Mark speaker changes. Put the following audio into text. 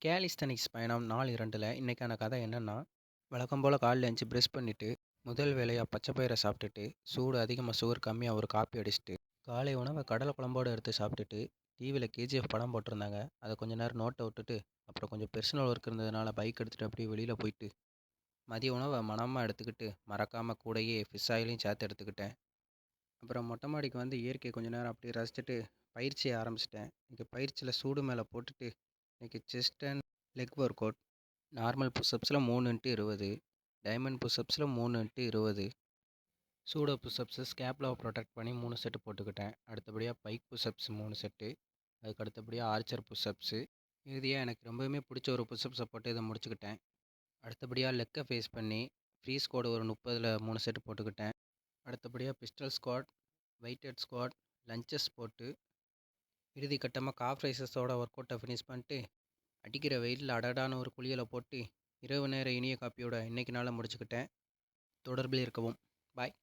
Speaker 1: கேலிஸ்தனிக்ஸ் பயணம் நாள் 2ல் இன்றைக்கான கதை என்னென்னா, வழக்கம் போல் காலைல எழுந்துச்சி ப்ரெஷ் பண்ணிவிட்டு முதல் வேலையாக பச்சை பயிரை சாப்பிட்டுட்டு சூடு அதிகமாக சுகர் கம்மியாக ஒரு காப்பி அடிச்சுட்டு காலை உணவை கடலை குழம்போடு எடுத்து சாப்பிட்டுட்டு டிவியில் கேஜிஎஃப் படம் போட்டிருந்தாங்க. அதை கொஞ்சம் நேரம் நோட்டை விட்டுட்டு அப்புறம் கொஞ்சம் பெர்சனல் ஒர்க் இருந்ததுனால பைக் எடுத்துகிட்டு அப்படியே வெளியில் போயிட்டு மதிய உணவை மனமாக எடுத்துக்கிட்டு மறக்காமல் கூடையே ஃபிஷ் ஆயிலையும் சேர்த்து எடுத்துக்கிட்டேன். அப்புறம் மொட்டை மாடிக்கு வந்து இயற்கையை கொஞ்சம் நேரம் அப்படியே ரசிச்சுட்டு பயிற்சியை ஆரம்பிச்சிட்டேன். இன்றைக்கி பயிற்சியில் சூடு மேலே போட்டுட்டு இன்றைக்கி chest and leg work out. Normal புஷ்அப்ஸில் 3x20, டைமண்ட் புஷ்அப்ஸில் 3x20, சூடோ புஷ்அப்ஸு ஸ்கேப்லாவை ப்ரொடெக்ட் பண்ணி 3 செட்டு போட்டுக்கிட்டேன். அடுத்தபடியாக பைக் புஷ்அப்ஸ் 3 செட்டு, அதுக்கு அடுத்தபடியாக ஆர்ச்சர் புஷ்அப்ஸு. இறுதியாக எனக்கு ரொம்பவுமே பிடிச்ச ஒரு புஷ்அப்ஸை போட்டு இதை முடிச்சுக்கிட்டேன். அடுத்தபடியாக லெக்கை ஃபேஸ் பண்ணி ஃப்ரீ ஸ்குவாட் ஒரு 30ல் 3 செட்டு போட்டுக்கிட்டேன். அடுத்தபடியாக pistol squat, weighted squat, lunges போட்டு இறுதி கட்டமாக காஃப் ரைசஸோட ஒர்க் அவுட்டை ஃபினிஷ் பண்ணிட்டு அடிக்கிற வெயிலில் அடடான ஒரு குளியலை போட்டு இரவு நேர இனிய காப்பியோட இன்றைக்கி நாளை முடிச்சுக்கிட்டேன். தொடர்பில் இருக்கவும். பாய்.